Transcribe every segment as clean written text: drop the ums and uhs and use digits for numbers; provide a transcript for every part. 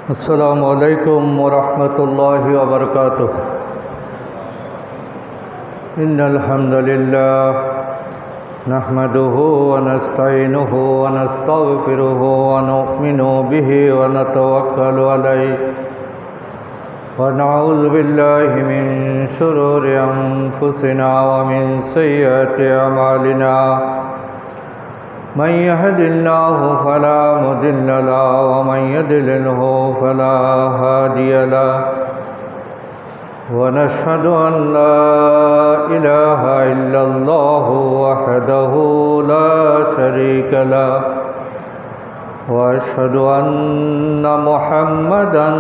अस्सलामु अलैकुम वरहमतुल्लाहि वबरकातुह। इन्नल हम्दुलिल्लाह नहमदुहु व नस्तईनुहु व नस्तगफिरुहु व नु'मिनु बिहि व नतवक्कलु अलैहि व नऊज़ु बिल्लाहि मिन शुरूरि अनफुसिना व मिन सय्यिआति अमालिना। मन यहदिल्लाहु फला मुदिल्ल लहु व मन युद्लिल्हु फला हादिय लहु व नशहदु अन ला इलाहा इल्लल्लाहु वहदहु ला शरीक लहु व अशहदु अन्न मुहम्मदन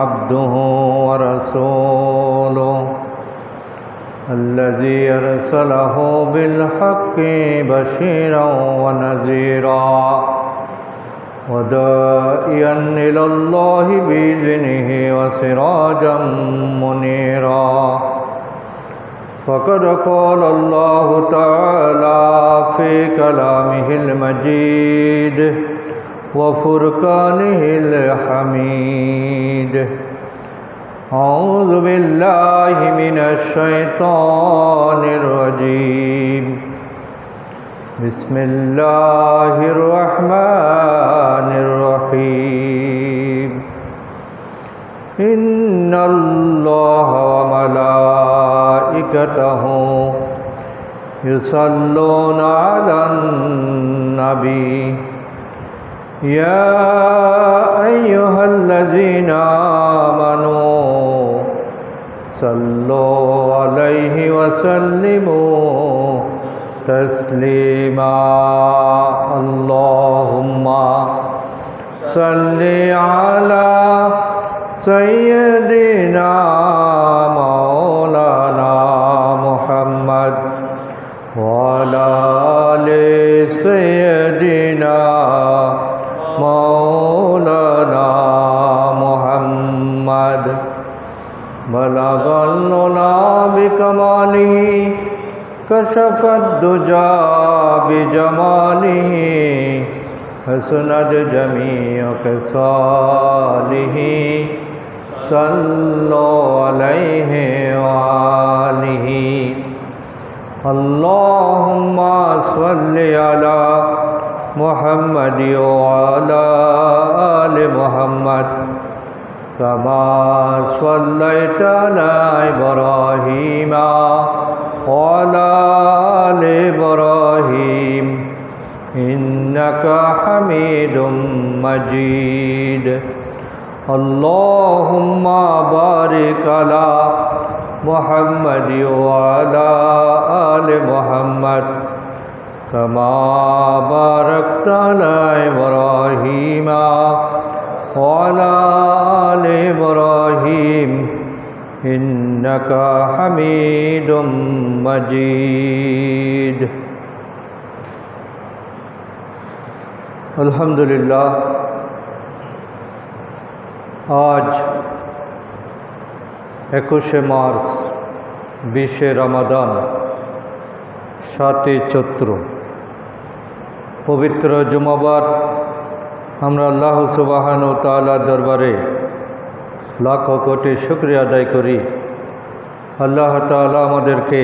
अब्दुहु व रसूलुहु الذي أرسله بالحق بشيرا ونذيرا وداعيا إلى الله بإذنه وسراجا منيرا فقد قال الله تعالى في كلامه المجيد وفرقانه الحميد. أعوذ بالله من الشيطان الرجيم. بسم الله الرحمن الرحيم. إن الله وملائكته يصلون على النبي يا أيها الذين آمنوا صلوا عليه وسلموا تسليما. اللهم صل على سيدنا مولانا محمد وعلى آل سيدنا مولانا محمد. بلغ العلا بكماله كشف الدجى بجماله حسنت جميع خصاله صلوا عليه وآله. اللهم صل على محمد وعلى آل محمد كما صليت على إبراهيم وعلى آل إبراهيم إنك حميد مجيد. اللهم بارك على محمد وعلى آل محمد كما باركت على إبراهيم وعلى آل إبراهيم إنك حميد مجيد. الحمد لله. आज 21 मार्च 20 रमदान 7 चैत्र पवित्र जुमाबार আমরা আল্লাহ সুবহানাহু ওয়া তাআলার দরবারে লাখ কোটি শুকরিয়া আদায় করি। আল্লাহ তাআলা আমাদেরকে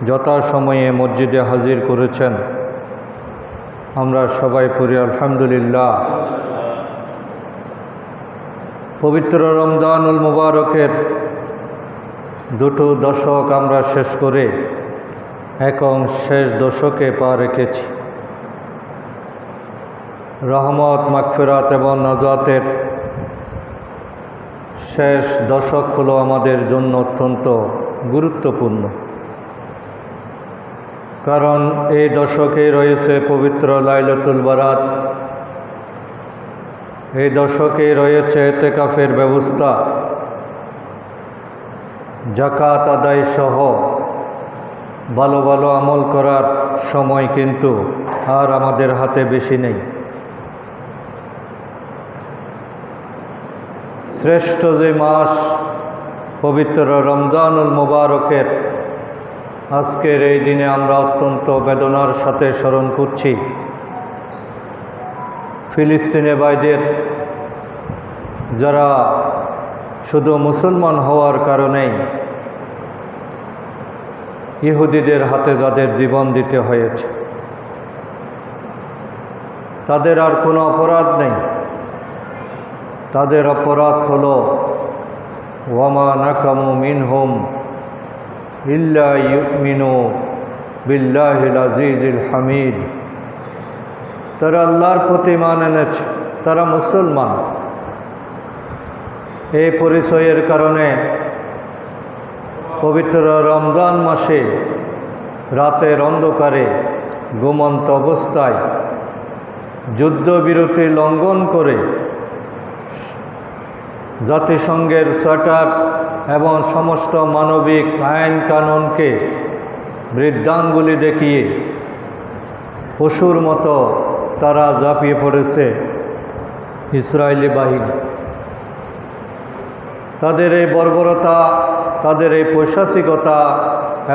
যথাসময়ে মসজিদে হাজির করেছেন। আমরা সবাই পড়ি আলহামদুলিল্লাহ। পবিত্র রমজানুল মুবারকের দুটো দশক আমরা শেষ করে এখন শেষ দশকে পা রেখেছি। রহমত, মাগফিরাত এবং নাজাতের শেষ দশক হলো আমাদের জন্য অত্যন্ত গুরুত্বপূর্ণ, কারণ এই দশকে রয়েছে পবিত্র লাইলাতুল বারাত, এই দশকে রয়েছে ইতিকাফের ব্যবস্থা, যাকাত আদায় সহ ভালো ভালো আমল করার সময় কিন্তু আর আমাদের হাতে বেশি নেই। শ্রেষ্ঠ যে মাস পবিত্র রমজানুল মুবারকের আজকের এই দিনে আমরা অত্যন্ত বেদনার সাথে স্মরণ করছি ফিলিস্তিনি ভাইদের যারা শুধু মুসলমান হওয়ার কারণেই ইহুদিদের হাতে যাদের জীবন দিতে হয়েছে, তাদের আর কোনো অপরাধ নেই। তাদের অপরাধ হলো ওয়ামা নাকামু মিনহুম ইল্লা ইউমিনু বিল্লাহিল আজিজিল হামিদ। তারা আল্লাহর প্রতি ঈমান এনেছে, তারা মুসলমান। এই পরিচয়ের কারণে পবিত্র রমজান মাসে রাতের অন্ধকারে ঘুমন্ত অবস্থায় যুদ্ধবিরতি লঙ্ঘন করে জাতিসংঘের চার্টার এবং সমস্ত মানবিক আইন কানুনকে বৃদ্ধাঙ্গুলি দেখিয়ে পশুর মতো তারা ঝাঁপিয়ে পড়েছে ইসরায়েলি বাহিনী। তাদের এই বর্বরতা, তাদের এই পৈশাচিকতা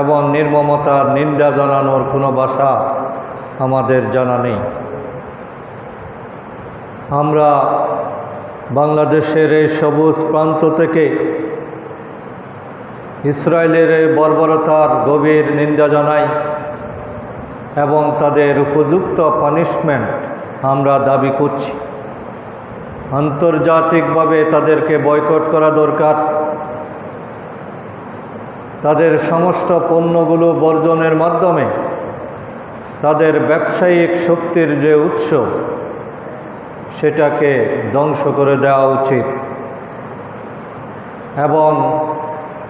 এবং নির্মমতার নিন্দা জানানোর কোনো ভাষা আমাদের জানা নেই। আমরা বাংলাদেশের এই সবুজ প্রান্ত থেকে ইসরায়েলের এই বর্বরতার গভীর নিন্দা জানাই এবং তাদের উপযুক্ত পানিশমেন্ট আমরা দাবি করছি। আন্তর্জাতিকভাবে তাদেরকে বয়কট করা দরকার। তাদের সমস্ত পণ্যগুলো বর্জনের মাধ্যমে তাদের ব্যবসায়িক শক্তির যে উৎস সেটাকে ধ্বংস করে দেওয়া উচিত এবং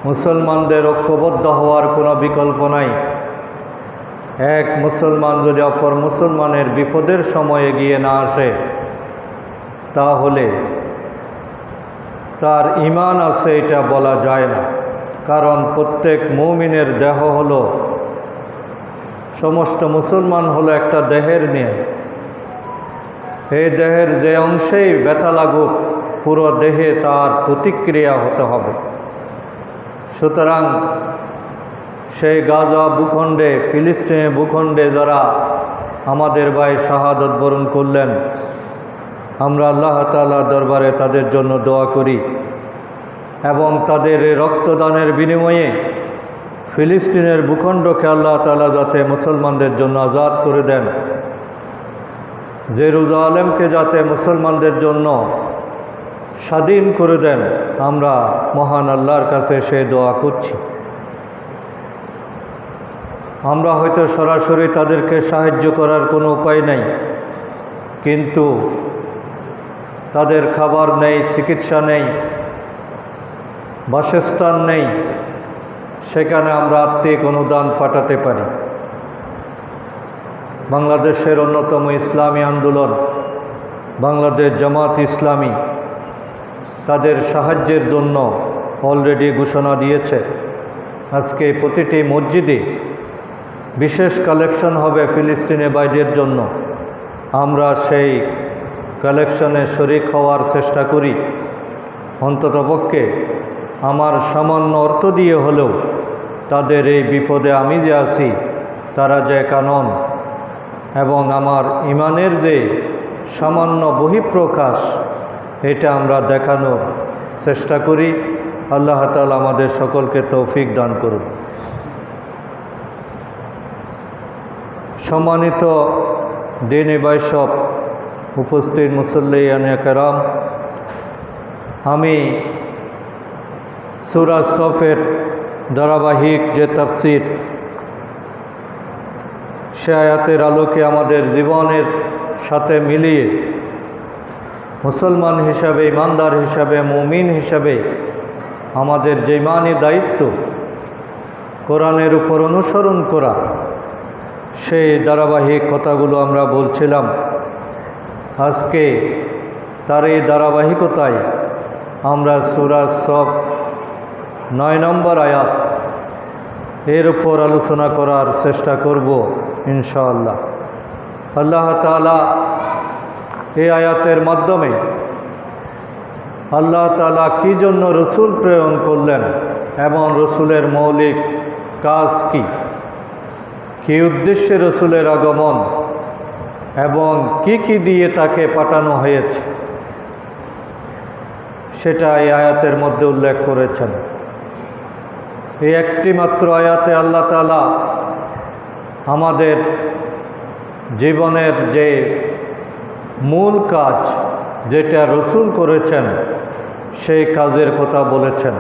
মুসলমানদের ঐক্যবদ্ধ হওয়ার কোনো বিকল্প নাই। এক মুসলমান যদি অপর মুসলমানের বিপদের সময় এগিয়ে না আসে, তাহলে তার ঈমান আছে এটা বলা যায় না। কারণ প্রত্যেক মুমিনের দেহ হলো, সমস্ত মুসলমান হলো একটা দেহের নিয়ে। এই দেহের যে অংশেই ব্যথা লাগুক, পুরো দেহে তার প্রতিক্রিয়া হতে হবে। সুতরাং সেই গাজা ভূখণ্ডে, ফিলিস্তিনি ভূখণ্ডে যারা আমাদের ভাই শাহাদত বরণ করলেন, আমরা আল্লাহ তাআলার দরবারে তাদের জন্য দোয়া করি এবং তাদের রক্তদানের বিনিময়ে ফিলিস্তিনের ভূখণ্ডকে আল্লাহ তাআলা যাতে মুসলমানদের জন্য আজাদ করে দেন, জেরুজালেমকে যাতে মুসলমানদের জন্য স্বাধীন করে দেন, আমরা মহান আল্লাহর কাছে সেই দোয়া করছি। আমরা হয়তো সরাসরি তাদেরকে সাহায্য করার কোনো উপায় নাই, কিন্তু তাদের খাবার নেই, চিকিৎসা নেই, বাসস্থান নেই, সেখানে আমরা আর্থিক অনুদান পাঠাতে পারি। বাংলাদেশের অন্যতম ইসলামী আন্দোলন বাংলাদেশ জামাত ইসলামী তাদের সাহায্যের জন্য অলরেডি ঘোষণা দিয়েছে। আজকে প্রতিটি মসজিদে বিশেষ কালেকশন হবে ফিলিস্তিনি ভাইদের জন্য। আমরা সেই কালেকশনে শরিক হওয়ার চেষ্টা করি। অন্ততপক্ষে আমার সামান্য অর্থ দিয়ে হলেও তাদের এই বিপদে আমি যে আছি, তারা যে কানন এবং আমার ইমানের যে সামান্য বহিঃপ্রকাশ, এটা আমরা দেখানোর চেষ্টা করি। আল্লাহ তাআলা আমাদের সকলকে তৌফিক দান করুন। সম্মানিত দ্বীনি ভাইসব, উপস্থিত মুসল্লিয়ানে কেরাম, আমি সূরা সফের ধারাবাহিক যে তাফসীর, সে আয়াতের আলোকে আমাদের জীবনের সাথে মিলিয়ে মুসলমান হিসাবে, ইমানদার হিসাবে, মুমিন হিসাবে আমাদের যে ইমানি দায়িত্ব কোরআনের উপর অনুসরণ করা, সেই ধারাবাহিক কথাগুলো আমরা বলছিলাম। আজকে তার এই ধারাবাহিকতায় আমরা সূরা সফ 9 নম্বর আয়াত এর উপর আলোচনা করার চেষ্টা করব ইনশাআল্লাহ। আল্লাহ তাআলা এই আয়াতের মাধ্যমে আল্লাহ তাআলা কী জন্য রসুল প্রেরণ করলেন এবং রসুলের মৌলিক কাজ কি, কী উদ্দেশ্যে রসুলের আগমন এবং কি কি দিয়ে তাকে পাঠানো হয়েছে, সেটা এই আয়াতের মধ্যে উল্লেখ করেছেন। এই একটি মাত্র আয়াতে আল্লাহ তাআলা আমাদের জীবনের যে মূল কাজ যেটা রসুল করেছেন সেই কাজের কথা বলেছেন।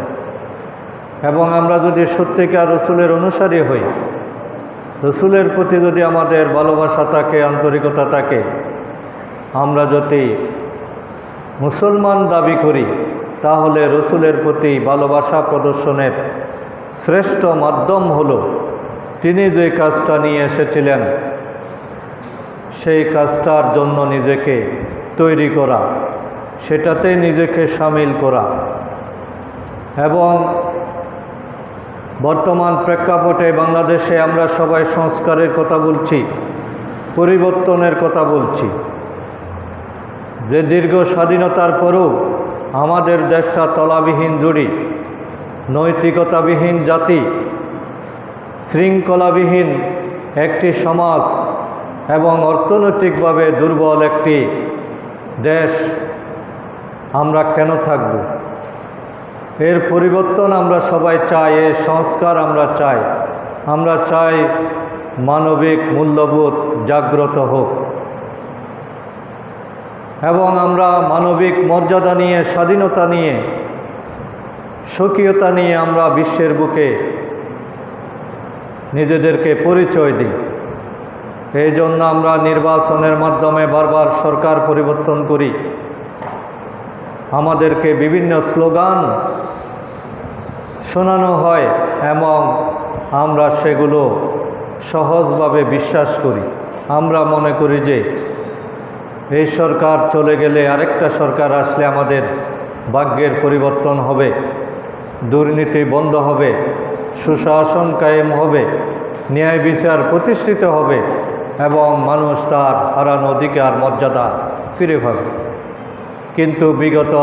এবং আমরা যদি সত্যিকার রসুলের অনুসারী হই, রসুলের প্রতি যদি আমাদের ভালোবাসা থাকে, আন্তরিকতা থাকে, আমরা যদি মুসলমান দাবি করি, তাহলে রসুলের প্রতি ভালোবাসা প্রদর্শনের শ্রেষ্ঠ মাধ্যম হলো তিনি যে কাজটা নিয়ে এসেছিলেন সেই কাজটার জন্য নিজেকে তৈরি করা, সেটাতে নিজেকে সামিল করা। এবং বর্তমান প্রেক্ষাপটে বাংলাদেশে আমরা সবাই সংস্কারের কথা বলছি, পরিবর্তনের কথা বলছি। যে দীর্ঘ স্বাধীনতার পরেও আমাদের দেশটা তলাবিহীন জুড়ি, নৈতিকতাবিহীন জাতি, শৃঙ্খলাবিহীন একটি সমাজ এবং অর্থনৈতিকভাবে দুর্বল একটি দেশ আমরা কেন থাকব? এর পরিবর্তন আমরা সবাই চাই, এর সংস্কার আমরা চাই। আমরা চাই মানবিক মূল্যবোধ জাগ্রত হোক এবং আমরা মানবিক মর্যাদা নিয়ে, স্বাধীনতা নিয়ে, স্বকীয়তা নিয়ে আমরা বিশ্বের বুকে নিজেদেরকে পরিচয় দিই। এই জন্য আমরা নির্বাচনের মাধ্যমে বারবার সরকার পরিবর্তন করি, আমাদেরকে বিভিন্ন স্লোগান শোনানো হয় এবং আমরা সেগুলো সহজভাবে বিশ্বাস করি। আমরা মনে করি যে এই সরকার চলে গেলে আরেকটা সরকার আসলে আমাদের ভাগ্যের পরিবর্তন হবে, দুর্নীতি বন্ধ হবে, সুশাসন কায়েম হবে, ন্যায় বিচার প্রতিষ্ঠিত হবে এবং মানুষ তার হারানো অধিকার মর্যাদা ফিরে পাবে। কিন্তু বিগত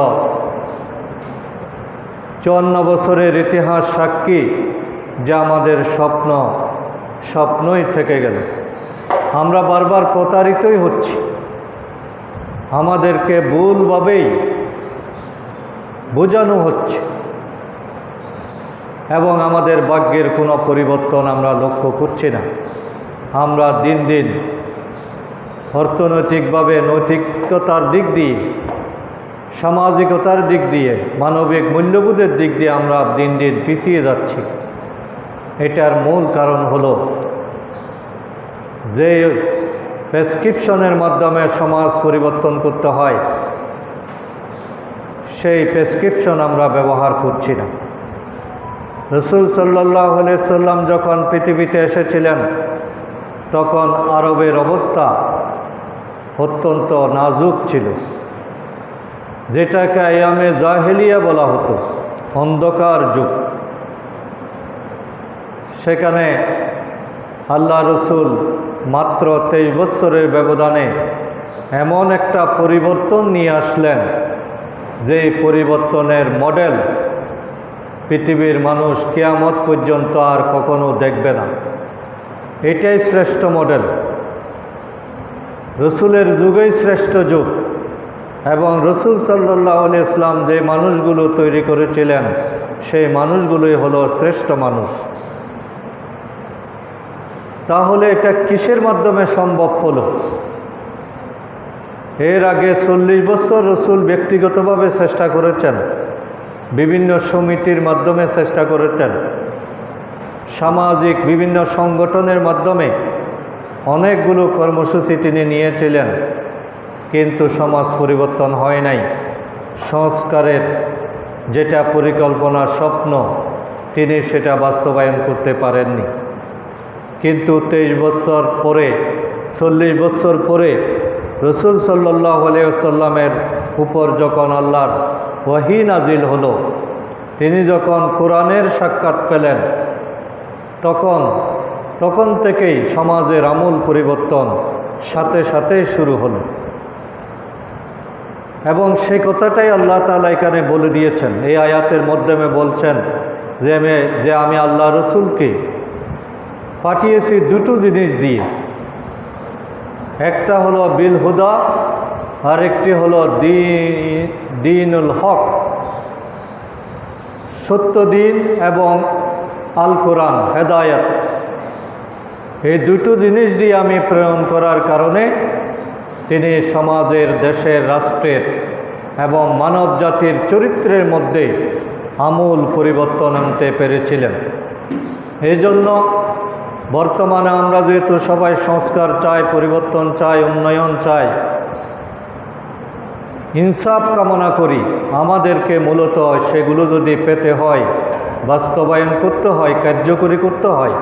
54 বছরের ইতিহাস সাক্ষী যা আমাদের স্বপ্নই থেকে গেল। আমরা বারবার প্রতারিতই হচ্ছি, আমাদেরকে ভুলভাবেই বোঝানো হচ্ছে এবং আমাদের ভাগ্যের কোনো পরিবর্তন আমরা লক্ষ্য করছি না। আমরা দিন দিন অর্থনৈতিকভাবে, নৈতিকতার দিক দিয়ে, সামাজিকতার দিক দিয়ে, মানবিক মূল্যবোধের দিক দিয়ে আমরা দিন দিন পিছিয়ে যাচ্ছি। এটার মূল কারণ হলো যে প্রেসক্রিপশনের মাধ্যমে সমাজ পরিবর্তন করতে হয়, সেই প্রেসক্রিপশন আমরা ব্যবহার করছি না। রসুল সাল্লাল্লাহু আলাইহি সাল্লাম যখন পৃথিবীতে এসেছিলেন তখন আরবের অবস্থা অত্যন্ত নাজুক ছিল, যেটাকে আয়ামে জাহেলিয়া বলা হতো, অন্ধকার যুগ। সেখানে আল্লাহ রসুল মাত্র 23 বছরের ব্যবধানে এমন একটা পরিবর্তন নিয়ে আসলেন যে পরিবর্তনের মডেল পৃথিবীর মানুষ কিয়ামত পর্যন্ত আর কখনো দেখবে না। এটাই শ্রেষ্ঠ মডেল, রসুলের যুগই শ্রেষ্ঠ যুগ। এবং রসুল সাল্লাল্লাহু আলাইহি ওয়াসাল্লাম যে মানুষগুলো তৈরি করেছিলেন সেই মানুষগুলোই হলো শ্রেষ্ঠ মানুষ। তাহলে এটা কিসের মাধ্যমে সম্ভব হলো? এর আগে 40 বছর রসুল ব্যক্তিগতভাবে চেষ্টা করেছেন, বিভিন্ন সমিতির মাধ্যমে চেষ্টা করেছেন, সামাজিক বিভিন্ন সংগঠনের মাধ্যমে অনেকগুলো কর্মসূচি তিনি নিয়েছিলেন, কিন্তু সমাজ পরিবর্তন হয় নাই। সংস্কারের যেটা পরিকল্পনা, স্বপ্ন, তিনি সেটা বাস্তবায়ন করতে পারেননি। কিন্তু 23 বছর পরে, 40 বছর পরে রসুল সাল্লাল্লাহু আলাইহি ওয়াসাল্লামের উপর যখন আল্লাহর ওয়াহী নাজিল হলো, তিনি যখন কোরআনের সাক্ষাৎ পেলেন, তখন থেকেই সমাজের আমূল পরিবর্তন সাথে সাথেই শুরু হলো। এবং সেই কথাটাই আল্লাহ তাআলা এখানে বলে দিয়েছেন, এই আয়াতের মাধ্যমে বলছেন যে আমি আল্লাহ রসুলকে পাঠিয়েছি দুটো জিনিস দিয়ে, একটা হলো বিল হুদা আর একটি হলো দীনুল হক, সত্য দিন এবং আল কোরআন হেদায়াত, এই দুটো জিনিস দিয়ে আমি প্রেরণ করার কারণে তিনি সমাজের, দেশের, রাষ্ট্রের এবং মানব জাতির চরিত্রের মধ্যে আমূল পরিবর্তন আনতে পেরেছিলেন। এই জন্য বর্তমানে আমরা যেহেতু সবাই সংস্কার চাই, পরিবর্তন চাই, উন্নয়ন চাই, ইনসাফ কামনা করি, আমাদেরকে মূলত সেগুলো যদি পেতে হয়, বাস্তবায়ন করতে হয়, কার্যকরী করতে হয়,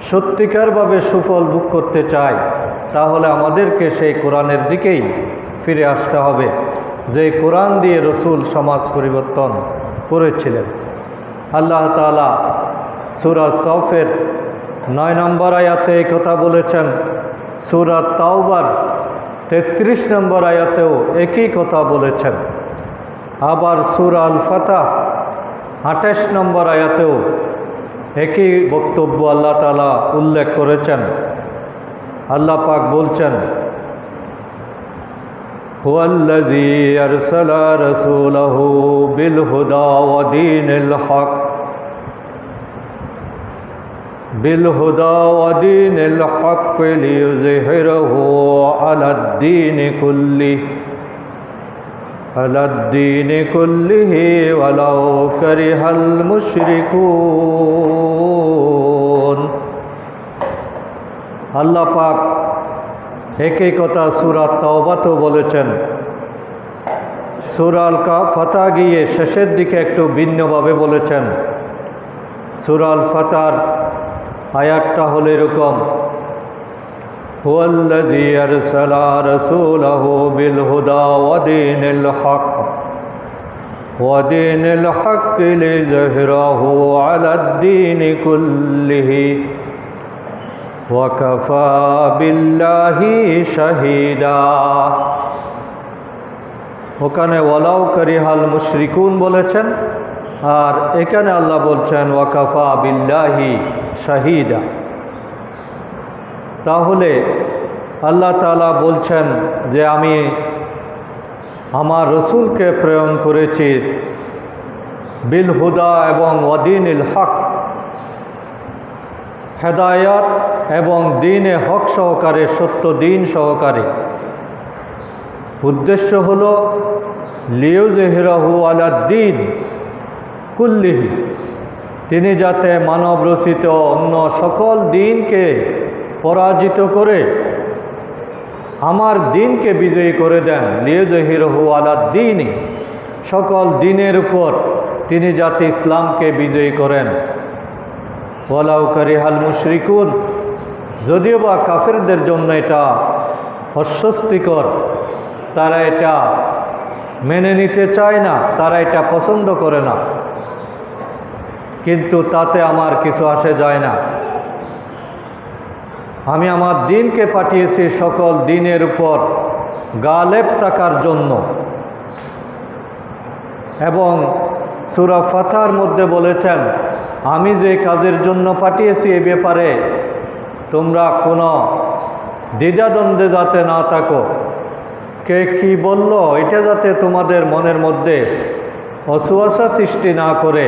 সত্যিকারভাবে সুফল ভোগ করতে চাই, তাহলে আমাদেরকে সেই কোরআনের দিকেই ফিরে আসতে হবে, যে কোরআন দিয়ে রসুল সমাজ পরিবর্তন করেছিলেন। আল্লাহ তাআলা সূরা সফের 9 নম্বর আয়াতে এই কথা বলেছেন, সূরা তাওবার 33 নম্বর আয়াতেও একই কথা বলেছেন, আবার সূরা আল ফাতহ 28 নম্বর আয়াতেও একই বক্তব্য আল্লাহ তাআলা উল্লেখ করেছেন। আল্লাহ পাক বলছেন, হুয়াল্লাযী আরসালা রাসূলাহু বিল হুদা ওয়া দীনিল হক بالهدى ودين الحق ليظهره على الدين كله ولو كره المشركون। আল্লাহ পাক একই কথা সূরা তাওবাতেও বলেছেন। সূরা আল ফাতহ গিয়ে শেষের দিকে একটু ভিন্নভাবে বলেছেন। সূরা আল ফাতহর আয়াতটা হলো এরকম, হুয়াল্লাযী আরসালা রাসূলাহু বিল হুদা ওয়া দীনিল হক লিযহিরাহু আলাদ দীনি কুল্লিহি ওয়া কাফা বিল্লাহি শাহীদা। ওখানে ওয়ালাউ কারিহাল মুশরিকুন বলেছেন, আর এখানে আল্লাহ বলছেন ওয়া কাফা বিল্লাহি শাহীদা। তাহলে আল্লাহ তাআলা বলছেন যে আমি আমার রসুলকে প্রেরণ করেছি বিল হুদা এবং ওয়াদিনিল হক, হেদায়াত এবং দ্বীনে হক সহকারে, সত্য দিন সহকারে। উদ্দেশ্য হলো লিয়ুযহিরাহু আলাদ দীন কুল্লিহি, তিনি যাতে মানব রচিত অন্য সকল দিনকে পরাজিত করে আমার দিনকে বিজয়ী করে দেন। লিয়ুযহিরাহু আলাদ দীনি, সকল দিনের উপর তিনি যাতে ইসলামকে বিজয়ী করেন। ওয়ালাউ কারিহাল মুশরিকুন, যদিও বা কাফেরদের জন্য এটা অস্বস্তিকর, তারা এটা মেনে নিতে চায় না, তারা এটা পছন্দ করে না, কিন্তু তাতে আমার কিছু আসে যায় না। আমি আমার দিনকে পাঠিয়েছি সকল দিনের উপর গালেব থাকার জন্য। এবং সূরা ফাতহর মধ্যে বলেছেন, আমি যে কাজের জন্য পাঠিয়েছি এ ব্যাপারে তোমরা কোনো দ্বিধাদ্বন্দ্বে যাতে না থাকো, কে কি বলল এটা যাতে তোমাদের মনের মধ্যে অসুয়াশা সৃষ্টি না করে,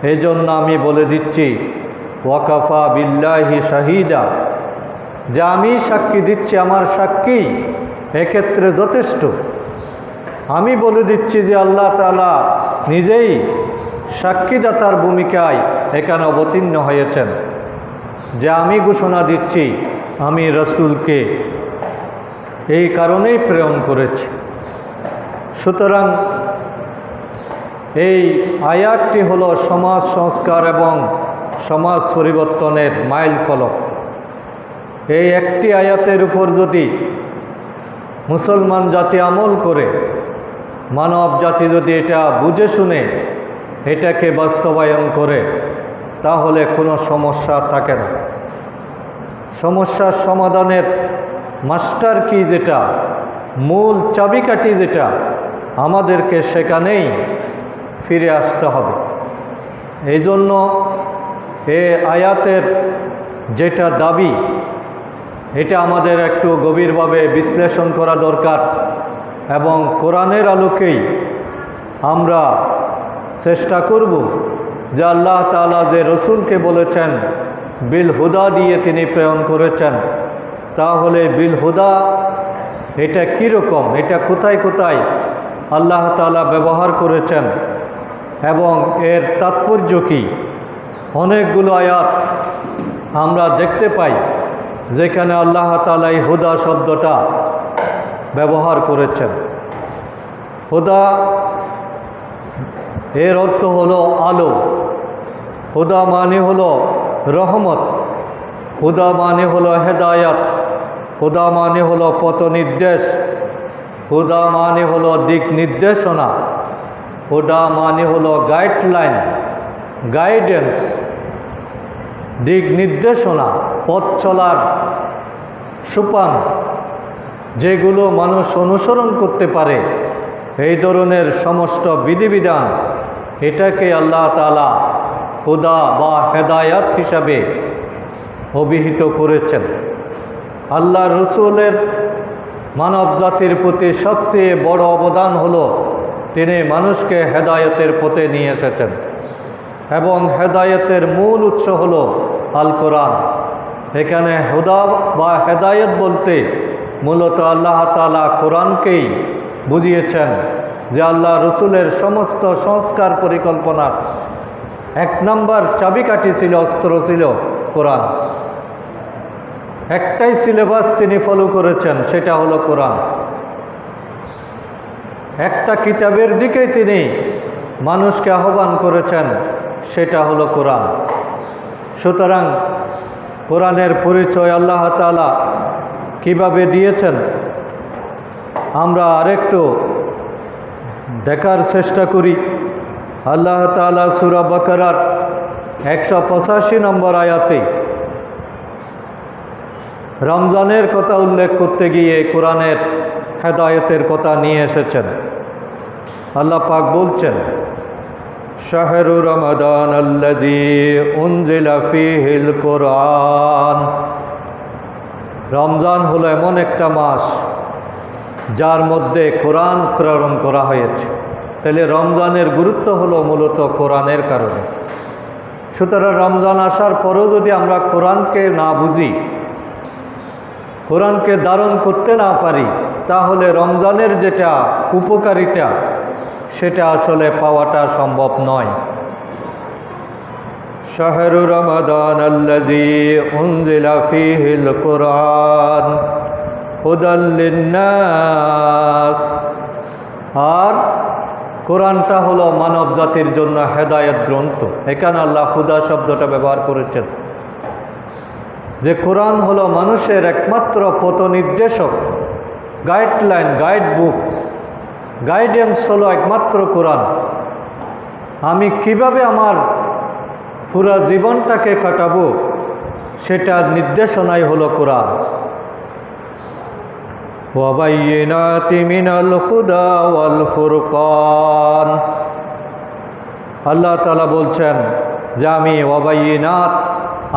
এই জন্য আমি বলে দিচ্ছি ওয়াকাফা বিল্লাহি শাহীদা, যে আমি সাক্ষী দিচ্ছি, আমার সাক্ষী এক্ষেত্রে যথেষ্ট। আমি বলে দিচ্ছি যে আল্লাহ তাআলা নিজেই সাক্ষীদাতার ভূমিকায় এখানে অবতীর্ণ হয়েছেন, যে আমি ঘোষণা দিচ্ছি আমি রসুলকে এই কারণেই প্রেরণ করেছি। সুতরাং এই আয়াতটি হলো সমাজ সংস্কার এবং সমাজ পরিবর্তনের মাইল ফলক। এই একটি আয়াতের উপর যদি মুসলমান জাতি আমল করে, মানব জাতি যদি এটা বুঝে শুনে এটাকে বাস্তবায়ন করে, তাহলে কোনো সমস্যা থাকে না। সমস্যার সমাধানের মাস্টার কি, যেটা মূল চাবিকাঠি, যেটা আমাদেরকে সেখানেই ফিরে আসতে হবে। এই জন্য এ আয়াতের যেটা দাবি, এটা আমাদের একটু গভীরভাবে বিশ্লেষণ করা দরকার, এবং কোরআনের আলোকেই আমরা চেষ্টা করব যে আল্লাহ তাআলা যে রসুলকে বলেছেন বিল হুদা দিয়ে তিনি প্রেরণ করেছেন, তাহলে বিল হুদা এটা কীরকম, এটা কোথায় কোথায় আল্লাহ তাআলা ব্যবহার করেছেন এবং এর তাৎপর্য কী। অনেকগুলো আয়াত আমরা দেখতে পাই যেখানে আল্লাহ তাআলা এই হুদা শব্দটা ব্যবহার করেছেন। হুদা এর অর্থ হলো আলো, হুদা মানে হলো রহমত, হুদা মানে হলো হেদায়াত, হুদা মানে হলো পথ নির্দেশ, হুদা মানে হলো দিক নির্দেশনা, হুদা মানে হলো গাইডলাইন, গাইডেন্স, দিক নির্দেশনা, পথ চলার সোপান, যেগুলো মানুষ অনুসরণ করতে পারে। এই ধরনের সমস্ত বিধিবিধান এটাকে আল্লাহ তাআলা হুদা বা হেদায়াত হিসাবে অভিহিত করেছেন। আল্লাহ রসুলের মানব জাতির প্রতি সবচেয়ে বড় অবদান হলো তিনি মানুষকে হেদায়েতের পথে নিয়ে এসেছেন এবং হেদায়েতের মূল উৎস হলো আল কোরআন। এখানে হুদা বা হেদায়েত বলতে মূলত আল্লাহ তাআলা কোরআনকেই বুঝিয়েছেন, যে আল্লাহ রসুলের সমস্ত সংস্কার পরিকল্পনার এক নম্বর চাবিকাঠি ছিল, অস্ত্র ছিল কোরআন। একটাই সিলেবাস তিনি ফলো করেছেন, সেটা হলো কোরআন। একটা কিতাবের দিকেই তিনি মানুষকে আহ্বান করেছেন, সেটা হলো কোরআন। সুতরাং কোরআনের পরিচয় আল্লাহ তাআলা কিভাবে দিয়েছেন আমরা আরেকটু দেখার চেষ্টা করি। আল্লাহ তাআলা সূরা বাকারার 185 নম্বর আয়াতে রমজানের কথা উল্লেখ করতে গিয়ে কোরআনের হেদায়েতের কথা নিয়ে এসেছেন। আল্লাহ পাক বলছেন, শাহরু রমাদান আল্লাযী উনজিলা ফীহিল কোরআন। রমজান হলো এমন একটা মাস যার মধ্যে কোরআন প্রেরণ করা হয়েছে। তাহলে রমজানের গুরুত্ব হলো মূলত কোরআনের কারণে। সুতরাং রমজান আসার পরেও যদি আমরা কোরআনকে না বুঝি, কোরআনকে ধারণ করতে না পারি, তাহলে রমজানের যেটা উপকারিতা সেটা আসলে পাওয়াটা সম্ভব নয়। শাহরু রমাদান আল্লাযী উনজিলা ফীহিল কোরআন হুদাল লিন্নাস। আর কোরআনটা হলো মানব জাতির জন্য হেদায়েত গ্রন্থ। এখানে আল্লাহ হুদা শব্দটা ব্যবহার করেছেন, যে কোরআন হলো মানুষের একমাত্র পথ নির্দেশক, গাইডলাইন, গাইড বুক, গাইডেন্স হলো একমাত্র কোরআন। আমি কিভাবে আমার পুরা জীবনটাকে কাটাবো সেটার নির্দেশনাই হলো কোরআন। ওয়াবাইয়িনাতি মিনাল হুদা ওয়াল ফুরকান। আল্লাহ তাআলা বলছেন যে আমি ওয়াবাইয়িনাত,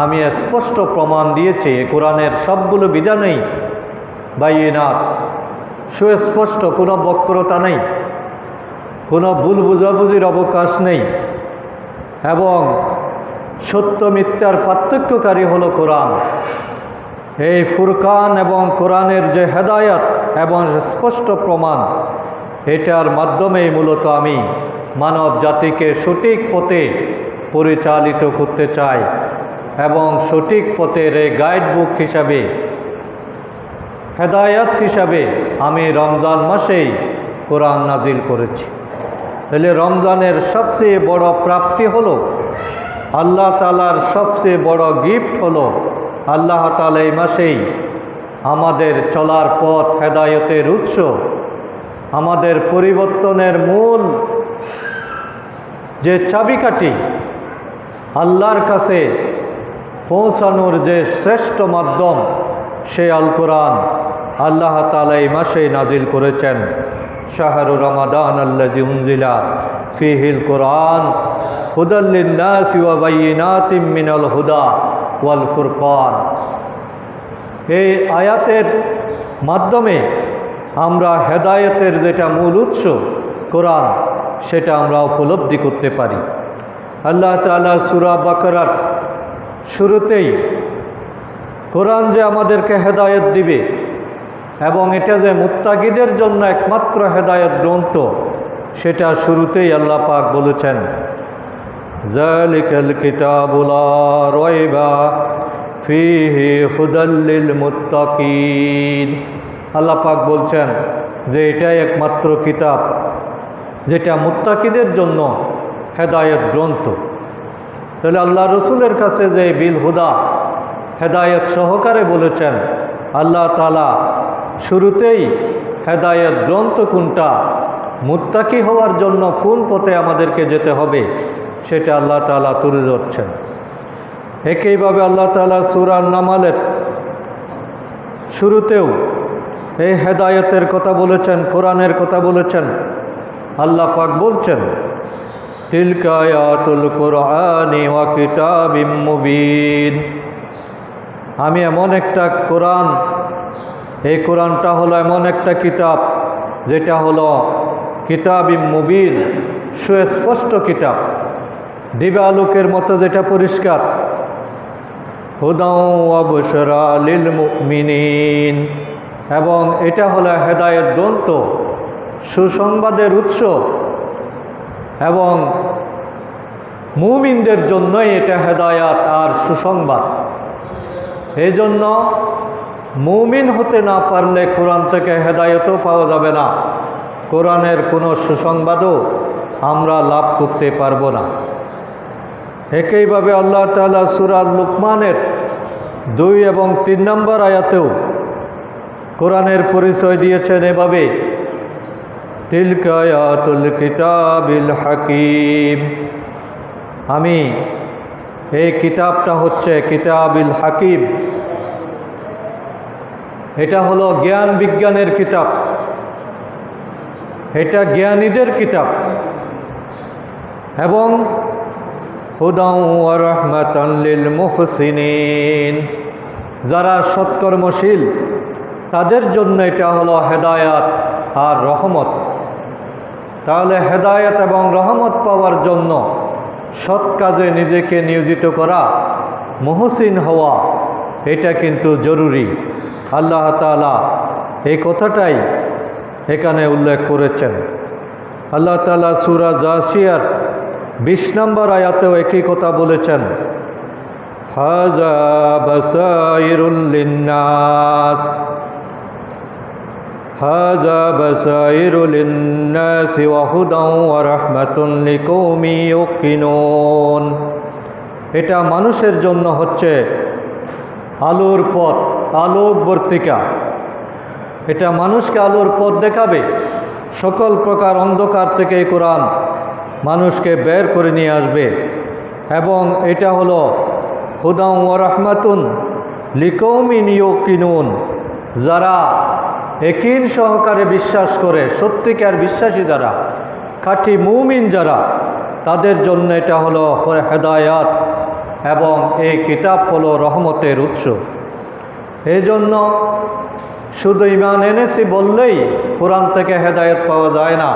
আমি স্পষ্ট প্রমাণ দিয়েছি। কোরআনের সবগুলো বিধানেই বাইয়িনাত, সুস্পষ্ট, কোনো বক্রতা নেই, কোনো ভুল বুঝাবুঝির অবকাশ নেই, এবং সত্য মিথ্যার পার্থক্যকারী হলো কোরআন। এই ফুরকান এবং কোরআনের যে হেদায়াত এবং স্পষ্ট প্রমাণ, এটার মাধ্যমেই মূলত আমি মানব জাতিকে সঠিক পথে পরিচালিত করতে চাই এবং সঠিক পথের এই গাইড বুক হিসাবে, হেদায়াত হিসাবে আমি রমজান মাসেই কোরআন নাজিল করেছি। তাহলে রমজানের সবচেয়ে বড় প্রাপ্তি হলো, আল্লাহ তাআলার সবচেয়ে বড় গিফট হলো, আল্লাহ তাআলা এই মাসেই আমাদের চলার পথ, হেদায়েতের উৎস, আমাদের পরিবর্তনের মূল যে চাবিকাঠি, আল্লাহর কাছে পৌঁছানোর যে শ্রেষ্ঠ মাধ্যম, সে আল কোরআন আল্লাহ তাআলা এই মাসেই নাজিল করেছেন। শাহরু রমাদান আল্লাযী উনজিলা ফীহিল কোরআন হুদাল লিন্নাসি ওয়া বাইয়িনাতিম মিনাল হুদা ওয়াল ফুরকান। এই আয়াতের মাধ্যমে আমরা হেদায়েতের যেটা মূল উৎস কোরআন, সেটা আমরা উপলব্ধি করতে পারি। আল্লাহ তাআলা সূরা বাকারার শুরুতেই কোরআন যে আমাদেরকে হেদায়েত দিবে এবং এটা যে মুত্তাকিদের জন্য একমাত্র হেদায়েত গ্রন্থ, সেটা শুরুতেই আল্লাহ পাক বলেছেন, যালিকাল কিতাবু লা রাইবা ফীহি হুদাল লিল মুত্তাকিন। আল্লাহ পাক বলছেন যে এটাই একমাত্র কিতাব যেটা মুত্তাকিদের জন্য হেদায়েত গ্রন্থ। তাহলে আল্লাহ রসুলের কাছে যে বিল হুদা হেদায়েত সহকারে বলেছেন, আল্লাহ তাআলা শুরুতেই হেদায়েত গ্রন্থ কোনটা, মুত্তাকি হওয়ার জন্য কোন পথে আমাদেরকে যেতে হবে, সেটা আল্লাহ তাআলা তুলে ধরছেন। একইভাবে আল্লাহ তাআলা সূরা নামালের শুরুতেও এই হেদায়েতের কথা বলেছেন, কোরআনের কথা বলেছেন। আল্লাহ পাক বলছেন, তিলকা আয়াতুল কুরআনি ওয়া কিতাবিম মুবিন। আমি এমন একটা কোরআন, এই কোরআনটা হলো এমন একটা কিতাব যেটা হলো কিতাবিম মুবিন, সুস্পষ্ট কিতাব, দিবালোকের মতো যেটা পরিষ্কার। হুদাও ওয়া বুশরা লিল মুমিনিন, এবং এটা হলো হেদায়েত গ্রন্থ, সুসংবাদের উৎস, এবং মুমিনদের জন্যই এটা হেদায়াত আর সুসংবাদ। এই জন্য মুমিন হতে না পারলে কোরআন থেকে হেদায়েতও পাওয়া যাবে না, কোরআনের কোনো সুসংবাদও আমরা লাভ করতে পারবো না। একইভাবে আল্লাহ তাআলা সূরা লুকমানের 2 এবং 3 নম্বর আয়াতেও কোরআনের পরিচয় দিয়েছেন এভাবে, তিলকা আয়াতুল কিতাবিল হাকিম। আমি এই কিতাবটা হচ্ছে কিতাবিল হাকিম, এটা হলো জ্ঞান বিজ্ঞানের কিতাব, এটা জ্ঞানীদের কিতাব, এবং হুদাও ওয়া রাহমাতাল লিল মুহসিনিন, যারা সৎকর্মশীল তাদের জন্য এটা হলো হেদায়াত আর রহমত। তাহলে হেদায়েত এবং রহমত পাওয়ার জন্য সৎ কাজে নিজেকে নিয়োজিত করা, মুহসিন হওয়া, এটা কিন্তু জরুরি। আল্লাহ তাআলা এই কথাটাই এখানে উল্লেখ করেছেন। আল্লাহ তাআলা সূরা জাসিয়ার 20 নম্বর আয়াতেও একই কথা বলেছেন, হাযা বাসাইরুল লিন্নাস, হাযা বাসাইরুল লিন্নাস ওয়া হুদাও ওয়া রাহমাতুন লিকওমি ইউকিনুন। এটা মানুষের জন্য হচ্ছে আলোর পথ, আলোকবর্তিকা। এটা মানুষকে আলোর পথ দেখাবে, সকল প্রকার অন্ধকার থেকে এই কোরআন মানুষকে বের করে নিয়ে আসবে। এবং এটা হলো হুদাও ওয়া রাহমাতুন লিকওমিন ইউকিনুন, যারা ইয়াকিন সহকারে বিশ্বাস করে, সত্যিকার বিশ্বাসী যারা, খাঁটি মুমিন যারা, তাদের জন্য এটা হলো হেদায়াত, এবং এই কিতাব হলো রহমতের উৎস। এই জন্য শুধু ঈমান এনেছি বললেই কোরআন থেকে হেদায়েত পাওয়া যায় না।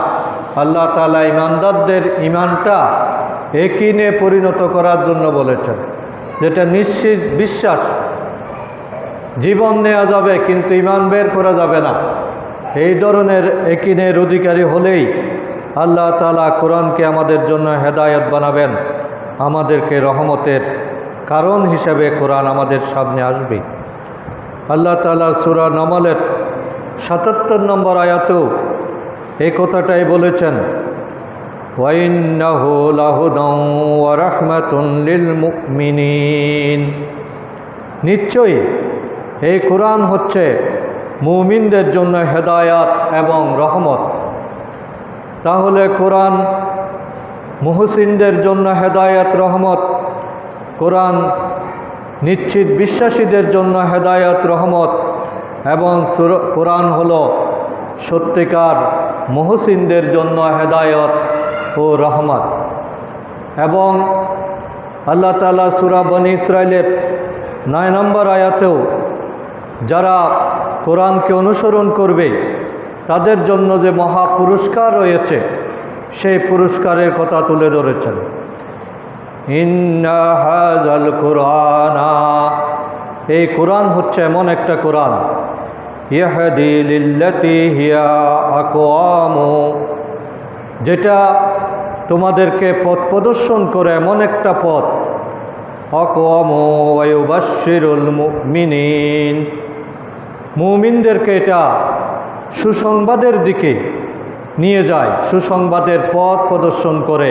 আল্লাহ তাআলা ঈমানদারদের ঈমানটা ইয়াকিনে পরিণত করার জন্য বলেছেন, যেটা নিশ্চিত বিশ্বাস, জীবন নেওয়া যাবে কিন্তু ঈমান বের করা যাবে না। এই ধরনের ইয়াকিনের অধিকারী হলেই আল্লাহ তাআলা কোরআনকে আমাদের জন্য হেদায়েত বানাবেন, আমাদেরকে রহমতের কারণ হিসেবে কোরআন আমাদের সামনে আসবে। আল্লাহ তাআলা সূরা নামলের 77 নম্বর আয়াতেও এই কথাটাই বলেছেন, ওয়া ইন্নাহু লাহুদাও ওয়া রাহমাতুন লিল মুমিনিন। নিশ্চয়ই এই কোরআন হচ্ছে মুমিনদের জন্য হেদায়াত এবং রহমত। তাহলে কোরআন মুহসিনদের জন্য হেদায়াত, রহমত, কোরআন নিশ্চিত বিশ্বাসীদের জন্য হেদায়াত, রহমত, এবং কোরআন হলো সত্যিকার মুহসিনদের জন্য হেদায়ত ও রহমত। এবং আল্লাহ তাআলা সূরা বনী ইসরাইলের 9 নম্বর আয়াতেও যারা কোরআনকে অনুসরণ করবে তাদের জন্য যে মহা পুরস্কার রয়েছে, সেই পুরস্কারের কথা তুলে ধরেছেন। ইন্না হাযাল কুরআনা, এই কোরআন হচ্ছে এমন একটা কোরআন, ইয়াহদি লিল্লাতি হিয়া আকওয়াম, যেটা তোমাদেরকে পথ প্রদর্শন করে এমন একটা পথ, আকওয়াম ওয়া ইউবাশশিরুল মুমিনিন, মুমিনদেরকে এটা সুসংবাদের দিকে নিয়ে যায়, সুসংবাদের পথ প্রদর্শন করে।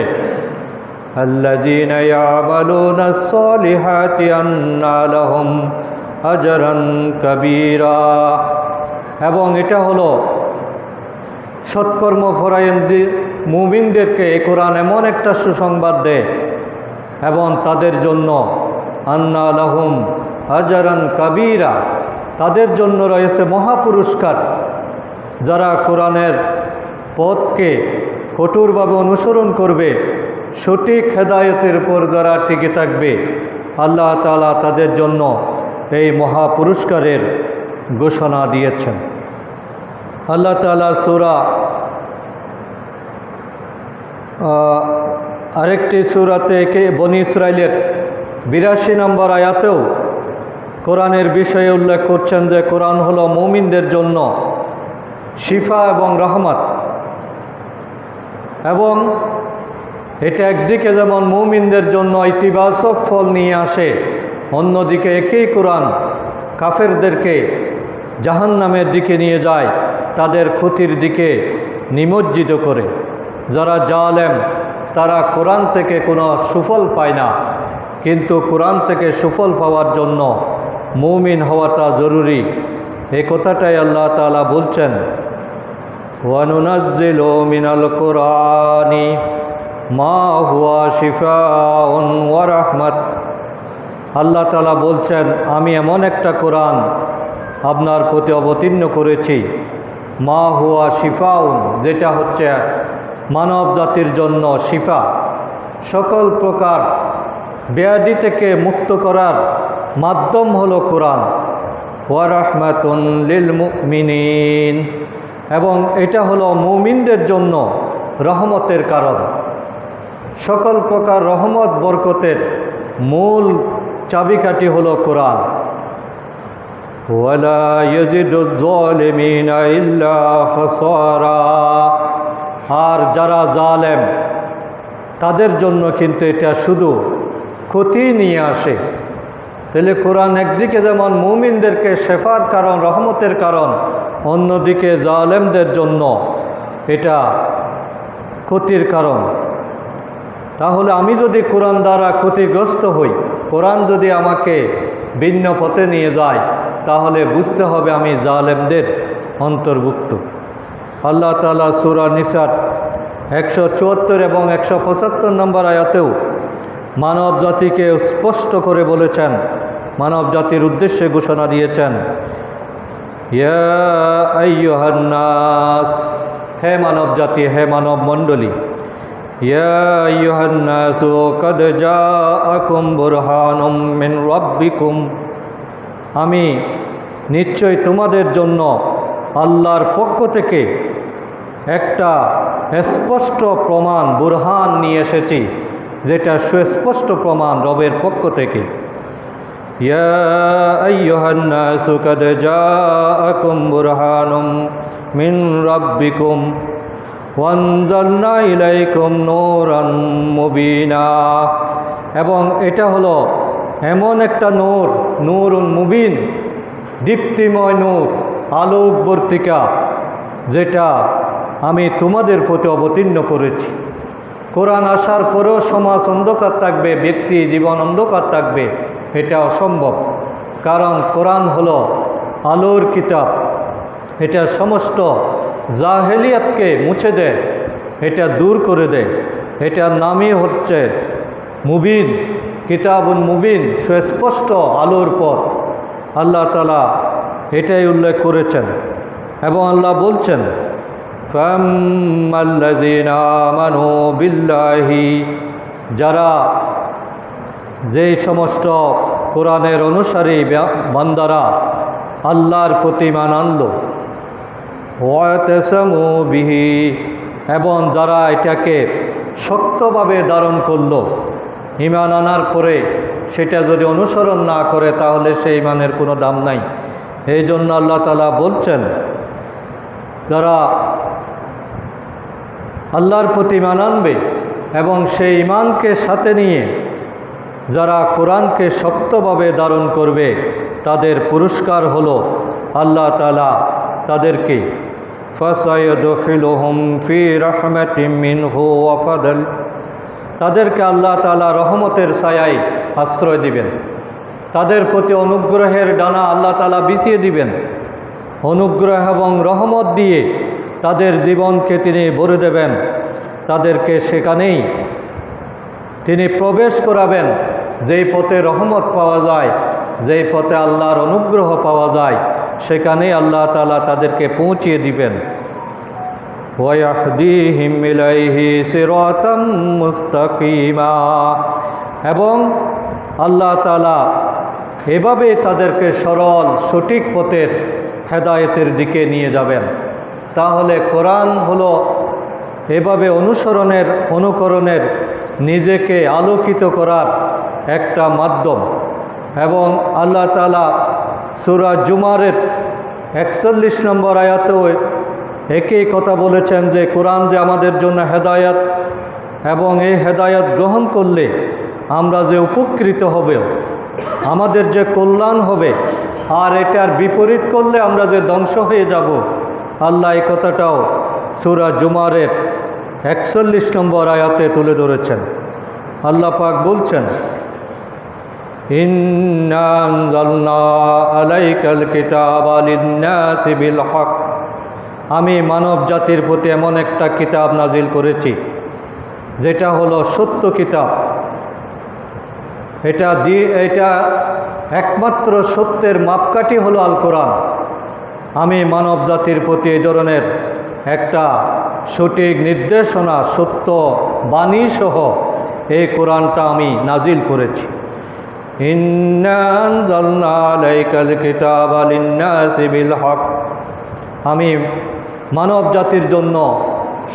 আল্লাযীনা ইয়ামালুনাস সালিহাতি আন্না লাহুম আজরান কাবীরা, এবং এটা হলো সৎকর্মপরায়ণ মুমিনদেরকে এই কোরআন এমন একটা সুসংবাদ দেয় এবং তাদের জন্য আন্না লাহুম আজরান কাবীরা, তাদের জন্য রয়েছে মহাপুরস্কার। যারা কোরআনের পথকে কঠোরভাবে অনুসরণ করবে, সঠিক হেদায়েতের উপর যারা টিকে থাকবে, আল্লাহ তাআলা তাদের জন্য এই মহাপুরস্কারের ঘোষণা দিয়েছেন। আল্লাহ তাআলা সূরা আরেকটি সূরাতে বনী ইসরাইলের 82 নম্বর আয়াতেও কোরআনের বিষয়ে উল্লেখ করছেন যে কোরআন হলো মুমিনদের জন্য শিফা এবং রহমত, এবং এটা একদিকে যেমন মুমিনদের জন্য ইতিবাচক ফল নিয়ে আসে, অন্যদিকে একই কোরআন কাফেরদেরকে জাহান্নামের দিকে নিয়ে যায়, তাদের ক্ষতির দিকে নিমজ্জিত করে। যারা জালেম তারা কোরআন থেকে কোনো সুফল পায় না, কিন্তু কোরআন থেকে সুফল পাওয়ার জন্য মুমিন হওয়াটা জরুরি। এই কথাটাই আল্লাহ তাআলা বলছেন, ওয়া নুনাজ্জিলু মিনাল কুরআনি মা হুয়া শিফাউন ওয়া রাহমাত। আল্লাহ তাআলা বলছেন, আমি এমন একটা কোরআন আপনার প্রতি অবতীর্ণ করেছি, মা হুয়া শিফাউন, যেটা হচ্ছে মানব জাতির জন্য শিফা, সকল প্রকার ব্যাধি থেকে মুক্ত করার মাধ্যম হলো কোরআন, ওয়া রাহমাতুন লিল মুমিনিন, এবং এটা হলো মুমিনদের জন্য রহমতের কারণ। সকল প্রকার রহমত বরকতের মূল চাবিকাঠি হলো কোরআন। ওয়ালা ইয়াজিদুজ যালিমিনা ইল্লা খাসারা, আর যারা জালেম তাদের জন্য কিন্তু এটা শুধু ক্ষতি নিয়ে আসে। তাহলে কোরআন একদিকে যেমন মুমিনদেরকে শেফার কারণ, রহমতের কারণ, অন্যদিকে জালেমদের জন্য এটা ক্ষতির কারণ। তাহলে আমি যদি কোরআন দ্বারা ক্ষতিগ্রস্ত হই, কোরআন যদি আমাকে ভিন্ন পথে নিয়ে যায়, তাহলে বুঝতে হবে আমি জালেমদের অন্তর্ভুক্ত। আল্লাহ তাআলা সূরা নিসার 174 এবং 175 নম্বর আয়াতেও মানব জাতিকে স্পষ্ট করে বলেছেন, মানব জাতির উদ্দেশ্যে ঘোষণা দিয়েছেন, ইয়া আইয়ুহান নাস, হে মানব জাতি, হে মানব মণ্ডলী, ইয়া আইয়ুহান নাস ক্বাদ জাআকুম বুরহানুম মিন রাব্বিকুম, আমি নিশ্চয় তোমাদের জন্য আল্লাহর পক্ষ থেকে একটা স্পষ্ট প্রমাণ, বুরহান নিয়ে এসেছি, যেটা সুস্পষ্ট প্রমাণ রবের পক্ষ থেকে। ইয়া আইয়ুহান নাস ক্বাদ জাআকুম বুরহানুম মিন রাব্বিকুম ওয়া আনজালনা ইলাইকুম নূরান মুবিনা, এবং এটা হলো এমন একটা নূর, নূরুন মুবিন, দীপ্তিময় নূর, আলোকবর্তিকা, যেটা আমি তোমাদের প্রতি অবতীর্ণ করেছি। কোরআন আসার পরেও সমাজ অন্ধকার থাকবে, ব্যক্তি জীবন অন্ধকার থাকবে, এটা অসম্ভব। কারণ কোরআন হলো আলোর কিতাব, এটা সমস্ত জাহেলিয়াতকে মুছে দেয়, এটা দূর করে দেয়। এটার নামই হচ্ছে মুবিন, কিতাবুন মুবিন, সুস্পষ্ট আলোর পথ। আল্লাহ তাআলা এটাই উল্লেখ করেছেন, এবং আল্লাহ বলছেন, ফাম্মাল্লাযীনা আমানু বিল্লাহি, যারা যেই সমস্ত কোরআনের অনুসারী বান্দারা আল্লাহর প্রতি ঈমান আনল, ওয়াতাসামু বিহি, এবং যারা এটাকে শক্তভাবে ধারণ করল, ঈমান আনার পরে সেটা যদি অনুসরণ না করে তাহলে সেই ঈমানের কোনো দাম নাই। এই জন্য আল্লাহ তাআলা বলছেন, যারা আল্লাহর প্রতি ঈমান আনবে এবং সেই ঈমানকে সাথে নিয়ে যারা কোরআনকে শক্তভাবে ধারণ করবে তাদের পুরস্কার হলো আল্লাহ তাআলা তাদেরকে ফাসায়ুদখিলুহুম ফি রাহমাতিম মিনহু ওয়া ফাদল, তাদেরকে আল্লাহ তাআলা রহমতের ছায়ায় আশ্রয় দিবেন, তাদের প্রতি অনুগ্রহের ডানা আল্লাহ তাআলা বিছিয়ে দিবেন, অনুগ্রহ এবং রহমত দিয়ে তাদের জীবনকে তিনি ভরে দেবেন, তাদেরকে সেখানেই তিনি প্রবেশ করাবেন যেই পথে রহমত পাওয়া যায়, যেই পথে আল্লাহর অনুগ্রহ পাওয়া যায়, সেখানেই আল্লাহ তাআলা তাদেরকে পৌঁছিয়ে দিবেন। ওয়াহদিহিম ইলাইহি সিরাতাম মুস্তাকিমা, এবং আল্লাহ তাআলা এভাবে তাদেরকে সরল সঠিক পথের হেদায়েতের দিকে নিয়ে যাবেন। তাহলে কোরআন হলো এভাবে অনুকরণের নিজেকে আলোকিত করার একটা মাধ্যম। এবং আল্লাহ তাআলা সূরা জুমারের 41 নম্বর আয়াতেও একই কথা বলেছেন যে কোরআন যে আমাদের জন্য হেদায়েত, এবং এই হেদায়েত গ্রহণ করলে আমরা যে উপকৃত হবে, আমাদের যে কল্যাণ হবে, আর এটার বিপরীত করলে আমরা যে ধ্বংস হয়ে যাব। আল্লাহ এই কথাটাও সূরা জুমারের 41 নম্বর আয়াতে তুলে ধরেছেন। আল্লাহ পাক বলছেন, ইন্না আনজালনা আলাইকাল কিতাবা লিন-নাসি বিল হক, আমি মানব জাতির প্রতি এমন একটা কিতাব নাজিল করেছি যেটা হলো সত্য কিতাব। এটা একমাত্র সত্যের মাপকাঠি হলো আল কোরআন। আমি মানব জাতির প্রতি এই ধরনের একটা সঠিক নির্দেশনা, সত্য বাণী সহ এই কোরআনটা আমি নাজিল করেছি। ইন্না আনজালনা আলাইকাল কিতাবা লিন-নাসি বিল হক, আমি মানব জাতির জন্য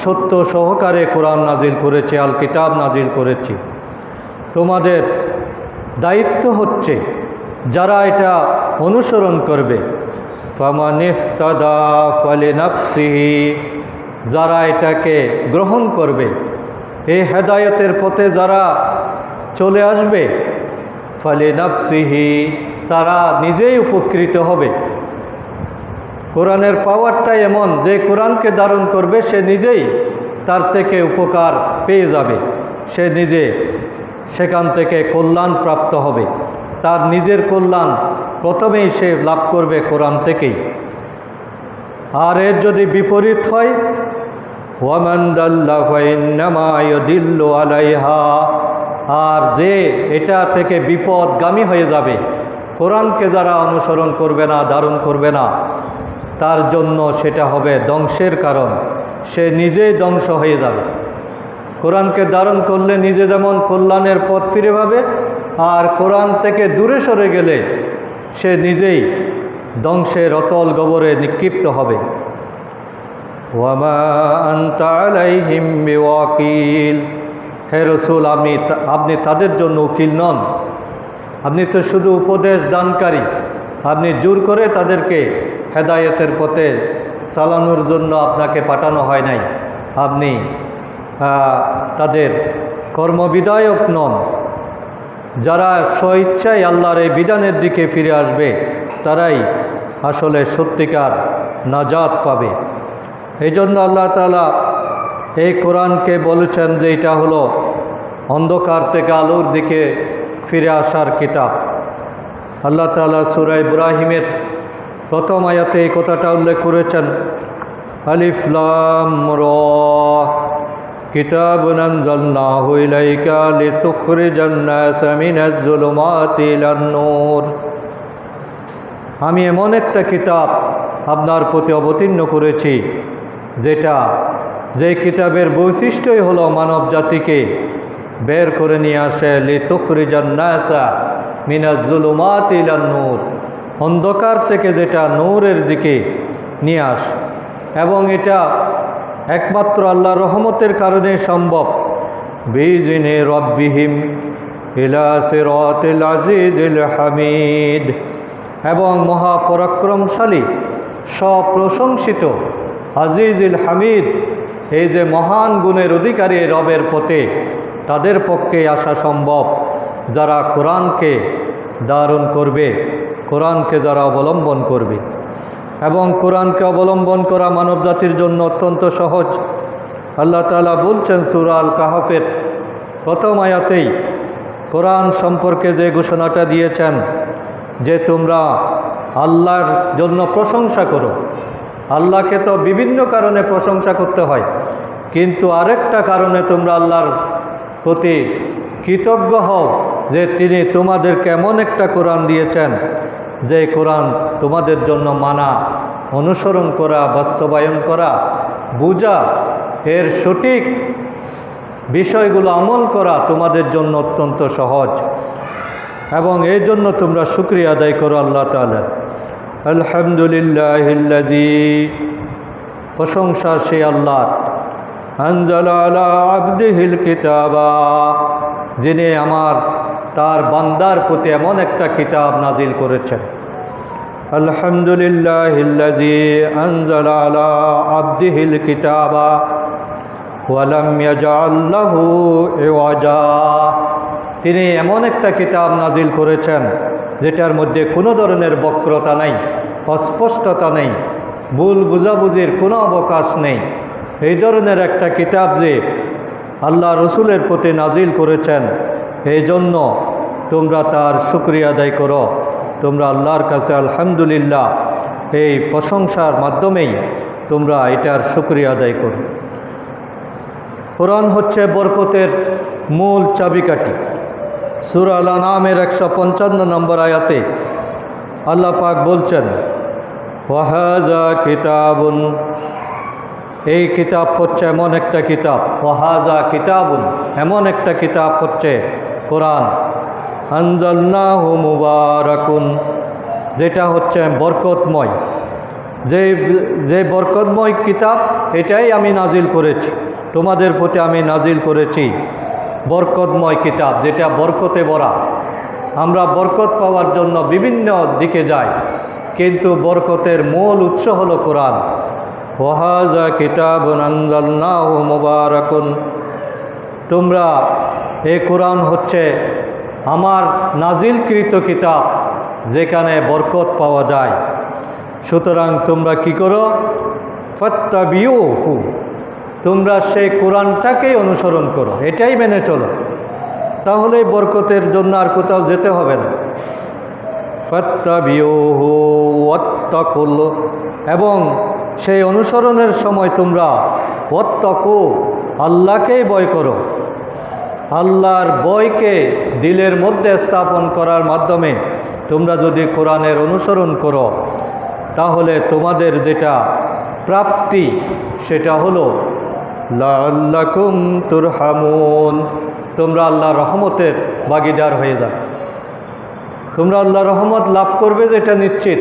সত্য সহকারে কোরআন নাজিল করেছি, আল কিতাব নাজিল করেছি। তোমাদের দায়িত্ব হচ্ছে যারা এটা অনুসরণ করবে, ফামান ইহতাদা ফালিনাফসিহি, যারা এটাকে গ্রহণ করবে, এই হেদায়েতের পথে যারা চলে আসবে, ফালিনাফসিহি, তারা নিজেই উপকৃত হবে। কোরআনের পাওয়ারটাই এমন যে কোরআনকে ধারণ করবে সে নিজেই তার থেকে উপকার পেয়ে যাবে, সে নিজে সেখান থেকে কল্যাণ প্রাপ্ত হবে। তার নিজের কল্যাণ প্রথমেই সে লাভ করবে কোরআন থেকেই। আর এর যদি বিপরীত হয়, ওয়ামান দাল্লা ফাইন্নামা ইয়াদিল্লু আলাইহা, আর যে এটা থেকে বিপদগামী হয়ে যাবে, কোরআনকে যারা অনুসরণ করবে না, ধারণ করবে না, তার জন্য সেটা হবে ধ্বংসের কারণ, সে নিজেই ধ্বংস হয়ে যাবে। কোরআনকে ধারণ করলে নিজে যেমন কল্যাণের পথ ফিরে পাবে, আর কোরআন থেকে দূরে সরে গেলে সে নিজেই ধ্বংসের অতল গবরে নিক্ষিপ্ত হবে। ওয়ামা আনতা আলাইহিম বিওয়াকিল, হে রাসূল, আপনি তাদের জন্য উকিল নন, আপনি তো শুধু উপদেশ দানকারী। আপনি জোর করে তাদেরকে হেদায়েতের পথে চালানোর জন্য আপনাকে পাঠানো হয় নাই, আপনি তাদের কর্মবিধায়ক নন। যারা স্বইচ্ছায় আল্লাহর এই বিধানের দিকে ফিরে আসবে তারাই আসলে সত্যিকার নাজাত পাবে। এই জন্য আল্লাহ তাআলা এই কোরআনকে বলেছেন যে এটা হলো অন্ধকার থেকে আলোর দিকে ফিরে আসার কিতাব। আল্লাহ তাআলা সূরা ইব্রাহিমের প্রথম আয়াতে এই কথাটা উল্লেখ করেছেন, আলিফ লাম রা কিতাবুন আনজালনাহু ইলাইকা লিতুখরিজান নাসা মিনাজ যুলুমাতি ইলান নূর, আমি এমন একটা কিতাব আপনার প্রতি অবতীর্ণ করেছি যে কিতাবের বৈশিষ্ট্যই হলো মানব জাতিকে বের করে নিয়ে আসে, লিতুখরিজান নাসা মিনাজ যুলুমাতি ইলান নূর, অন্ধকার থেকে যেটা নূরের দিকে নিয়ে আসে। এবং এটা একমাত্র আল্লাহর রহমতের কারণে সম্ভব। বিইজনি রব্বিহিম ইলা সিরাতিল আজিজিল হামিদ, এবং মহাপরাক্রমশালী সপ্রশংসিত আজিজুল হামিদ, এই যে মহান গুণের অধিকারী রবের পথে তাদের পক্ষে আসা সম্ভব যারা কোরআনকে ধারণ করবে, কোরআনকে যারা অবলম্বন করবে। এবং কোরআনকে অবলম্বন করা মানব জাতির জন্য অত্যন্ত সহজ। আল্লাহ তাআলা বলছেন সূরা আল কাহফের প্রথম আয়াতেই কোরআন সম্পর্কে যে ঘোষণাটা দিয়েছেন যে তোমরা আল্লাহর জন্য প্রশংসা করো। আল্লাহকে তো বিভিন্ন কারণে প্রশংসা করতে হয়, কিন্তু আরেকটা কারণে তোমরা আল্লাহর প্রতি কৃতজ্ঞ হও যে তিনি তোমাদেরকে এমন একটা কোরআন দিয়েছেন যে কোরআন তোমাদের জন্য মানা, অনুসরণ করা, বাস্তবায়ন করা, বোঝা, এর সঠিক বিষয়গুলো আমল করা তোমাদের জন্য অত্যন্ত সহজ। এবং এই জন্য তোমরা শুকরিয়া আদায় করো আল্লাহ তাআলার। আলহামদুলিল্লাহিল্লাযী, প্রশংসা সেই আল্লাহর, আনজালা আলা আবদিহিল কিতাবা, যিনি তার বান্দার প্রতি এমন একটা কিতাব নাজিল করেছেন। আলহামদুলিল্লাহিল্লাযী আনজালা আলা আবদিহিল কিতাবা ওয়া লাম ইয়াজআল লাহু ইওয়াজা, তিনি এমন একটা কিতাব নাজিল করেছেন যেটার মধ্যে কোনো ধরনের বক্রতা নেই, অস্পষ্টতা নেই, ভুল বুঝাবুঝির কোনো অবকাশ নেই। এই ধরনের একটা কিতাব যে আল্লাহ রসুলের প্রতি নাজিল করেছেন, এই জন্য তোমরা তার শুকরিয়া আদায় করো। তোমরা আল্লাহর কাছে আলহামদুলিল্লাহ এই প্রশংসার মাধ্যমেই তোমরা এটার শুকরিয়া আদায় করো। কোরআন হচ্ছে বরকতের মূল চাবিকাঠি। সূরা আল আনআমের 155 নম্বর আয়াতে আল্লাহ পাক বলছেন, ওয়াহাজা কিতাবুন, এই কিতাব হচ্ছে এমন একটা কিতাব, ওয়াহাজা কিতাবুন, এমন একটা কিতাব হচ্ছে কোরআন, আনজালনাহু মুবারাকুন, যেটা হচ্ছে বরকতময়, যে বরকতময় কিতাব, এটাই আমি নাজিল করেছি, তোমাদের প্রতি আমি নাজিল করেছি বরকতময় কিতাব, যেটা বরকতে ভরা। আমরা বরকত পাওয়ার জন্য বিভিন্ন দিকে যাই, কিন্তু বরকতের মূল উৎস হলো কোরআন। ওয়াহাজা কিতাবুন আনজালনাহু মুবারাকুন, তোমরা, এই কোরআন হচ্ছে আমার নাজিলকৃত কিতাব যেখানে বরকত পাওয়া যায়। সুতরাং তোমরা কি করো? ফাত্তাবিউহু, তোমরা সেই কোরআনটাকেই অনুসরণ করো, এটাই মেনে চলো, তাহলেই বরকতের জন্য আর কোথাও যেতে হবে না। ফাত্তাবিউহু ওয়াত্তাকুল, এবং সেই অনুসরণের সময় তোমরা ওয়াত্তাকু, আল্লাহকেই ভয় করো। আল্লাহর ভয়কে দিলের মধ্যে স্থাপন করার মাধ্যমে তোমরা যদি কোরআনের অনুসরণ করো, তাহলে তোমাদের যেটা প্রাপ্তি সেটা হলো লাআল্লাকুম তুরহামুন, তোমরা আল্লাহর রহমতের ভাগীদার হয়ে যাবে। তোমরা আল্লাহর রহমত লাভ করবে যেটা নিশ্চিত,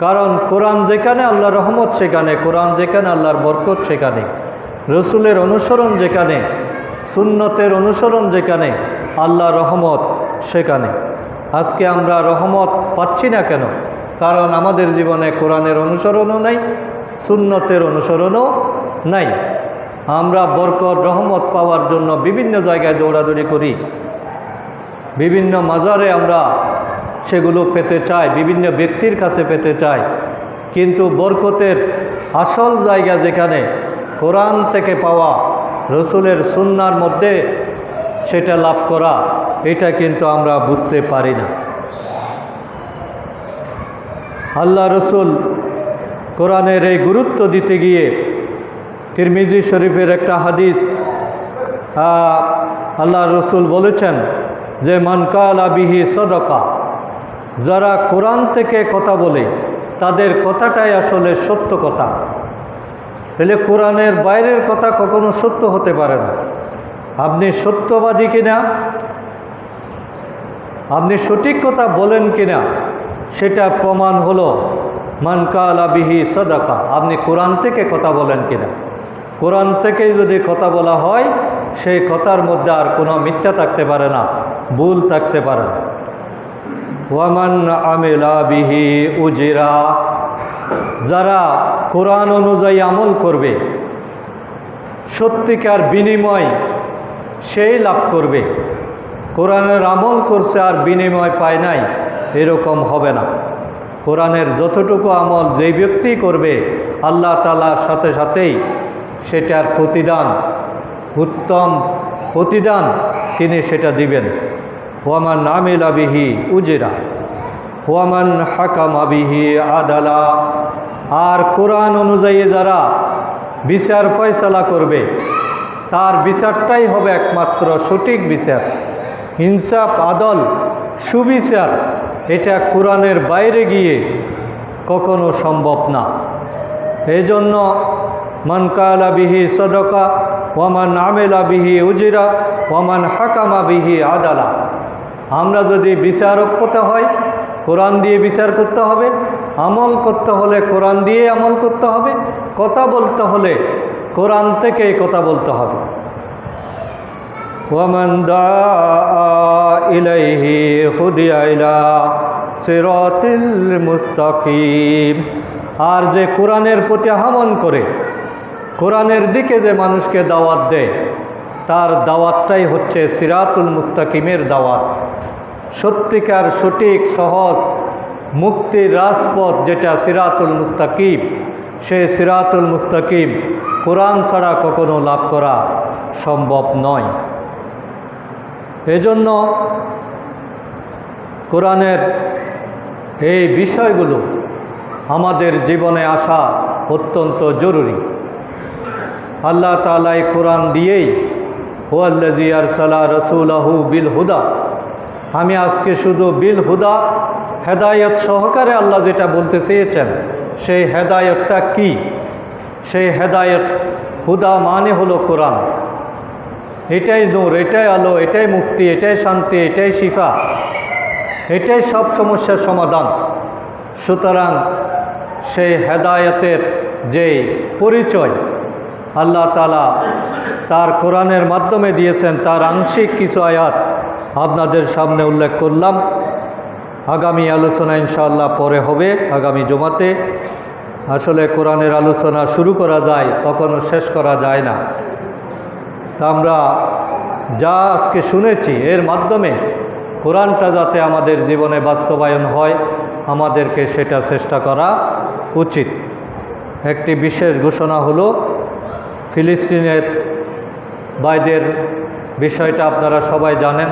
কারণ কোরআন যেখানে আল্লাহর রহমত সেখানে, কোরআন যেখানে আল্লাহর বরকত সেখানে, রসুলের অনুসরণ যেখানে, সুন্নতের অনুসরণ যেখানে, আল্লাহর রহমত সেখানে। আজকে আমরা রহমত পাচ্ছি না কেন? কারণ আমাদের জীবনে কোরআনের অনুসরণও নাই, সুন্নতের অনুসরণও নাই। আমরা বরকত রহমত পাওয়ার জন্য বিভিন্ন জায়গায় দৌড়াদৌড়ি করি, বিভিন্ন মাজারে আমরা সেগুলো পেতে চাই, বিভিন্ন ব্যক্তির কাছে পেতে চাই, কিন্তু বরকতের আসল জায়গা যেখানে কোরআন থেকে পাওয়া, রসুলের সুন্নার মধ্যে সেটা লাভ করা, এটা কিন্তু আমরা বুঝতে পারি না। আল্লাহ রসুল কোরআনের এই গুরুত্ব দিতে গিয়ে তিরমিজি শরীফের একটা হাদিস, আল্লাহ রসুল বলেছেন যে মান কালা বিহি সদকা, যারা কোরআন থেকে কথা বলে তাদের কথাটাই আসলে সত্য কথা। তাহলে কোরআনের বাইরের কথা কখনো সত্য হতে পারে না। আপনি সত্যবাদী কিনা, আপনি সঠিক কথা বলেন কিনা, সেটা প্রমাণ হলো মান কালা বিহি সদকা, আপনি কোরআন থেকে কথা বলেন কিনা। কোরআন থেকেই যদি কথা বলা হয়, সেই কথার মধ্যে আর কোনো মিথ্যা থাকতে পারে না, ভুল থাকতে পারে না। ওয়ামান আমিলা বিহি উজিরা, যারা কোরআন অনুযায়ী আমল করবে সত্যিকার বিনিময় সেই লাভ করবে। কোরআনের আমল করছে আর বিনিময় পায় নাই, এরকম হবে না। কোরআনের যতটুকু আমল যেই ব্যক্তি করবে, আল্লাহ তাআলার সাথে সাথেই সেটার প্রতিদান, উত্তম প্রতিদান তিনি সেটা দিবেন। ওয়ামান আমিলা বিহি উজিরা ওয়ামান হাকামা বিহি আদালা, আর কোরআন অনুযায়ী যারা বিচার ফয়সালা করবে তার বিচারটাই হবে একমাত্র সঠিক বিচার। ইনসাফ, আদল, সুবিচার এটা কোরআনের বাইরে গিয়ে কখনো সম্ভব না। এই জন্য মান কালা বিহি সদকা ওয়ামান আমেলা বিহি উজিরা ওয়ামান হাকামা বিহি আদালা। আমরা যদি বিচারক হতে হয়, কোরআন দিয়ে বিচার করতে হবে, আমল করতে হলে কোরআন দিয়ে আমল করতে হবে, কথা বলতে হলে কোরআন থেকেই কথা বলতে হবে। ওয়ামান দাআ ইলাইহি হুদিয়া ইলা সিরাতিল মুস্তাকিম, আর যে কোরআনের প্রতি আহ্বান করে, কোরআনের দিকে যে মানুষকে দাওয়াত দেয়, তার দাওয়াতটাই হচ্ছে সিরাতুল মুস্তাকিমের দাওয়াত। সত্যিকার সঠিক সহজ মুক্তির রাজপথ যেটা সিরাতুল মুস্তাকিম, সেই সিরাতুল মুস্তাকিম কোরআন ছাড়া কখনো লাভ করা সম্ভব নয়। এজন্য কোরআনের এই বিষয়গুলো আমাদের জীবনে আসা অত্যন্ত জরুরি। আল্লাহ তাআলা এই কোরআন দিয়েই হুয়াল্লাযী আরসালা রাসূলাহু বিল হুদা, আমি আজকে শুধু বিল হুদা, হেদায়েত সহকারে আল্লাহ যেটা বলতে চেয়েছেন, সেই হেদায়েতটা কি? সেই হেদায়েত, হুদা মানে হলো কোরআন। এটাই নূর, এটাই আলো, এটাই মুক্তি, এটাই শান্তি, এটাই শিফা, এটাই সব সমস্যার সমাধান। সুতরাং সেই হেদায়েতের যে পরিচয় আল্লাহ তাআলা তার কোরআনের মাধ্যমে দিয়েছেন, তার আংশিক কিছু আয়াত আপনাদের সামনে উল্লেখ করলাম। আগামী আলোচনা ইনশাআল্লাহ পরে হবে, আগামী জুমাতে। আসলে কোরআনের আলোচনা শুরু করা যায়, কখনো শেষ করা যায় না। তা আমরা যা আজকে শুনেছি এর মাধ্যমে কোরআনটা যাতে আমাদের জীবনে বাস্তবায়ন হয়, আমাদেরকে সেটা চেষ্টা করা উচিত। একটি বিশেষ ঘোষণা হলো, ফিলিস্তিনের ভাইদের বিষয়টা আপনারা সবাই জানেন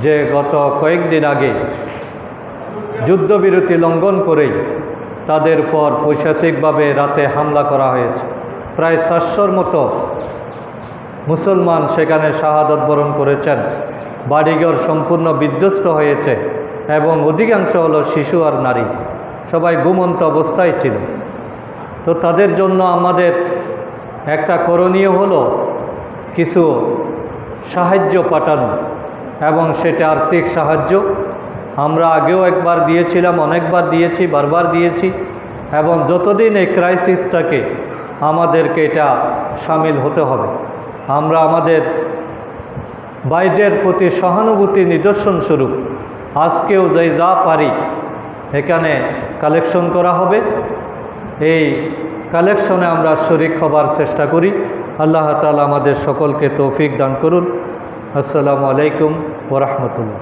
যে গত কয়েকদিন আগে যুদ্ধবিরতি লঙ্ঘন করেই তাদের উপর পৈশাচিকভাবে রাতে হামলা করা হয়েছে। প্রায় 400-র মতো মুসলমান সেখানে শাহাদত বরণ করেছেন, বাড়িঘর সম্পূর্ণ বিধ্বস্ত হয়েছে এবং অধিকাংশ হলো শিশু আর নারী, সবাই ঘুমন্ত অবস্থায় ছিল। তো তাদের জন্য আমাদের একটা করণীয় হলো কিছু সাহায্য পাঠানো, এবং সেটা আর্থিক সাহায্য। আমরা আগেও একবার দিয়েছিলাম, অনেকবার দিয়েছি, বারবার দিয়েছি, এবং যতদিন এই ক্রাইসিস থাকে আমাদেরকে এটা সামিল হতে হবে। আমরা আমাদের ভাইদের প্রতি সহানুভূতি নিদর্শন স্বরূপ আজকেও যে যা পারি এখানে কালেকশন করা হবে। এই কালেকশনে আমরা শরীক হবার চেষ্টা করি। আল্লাহ তাআলা আমাদের সকলকে তৌফিক দান করুন। আসসালামু আলাইকুম ওয়া রাহমাতুল্লাহ।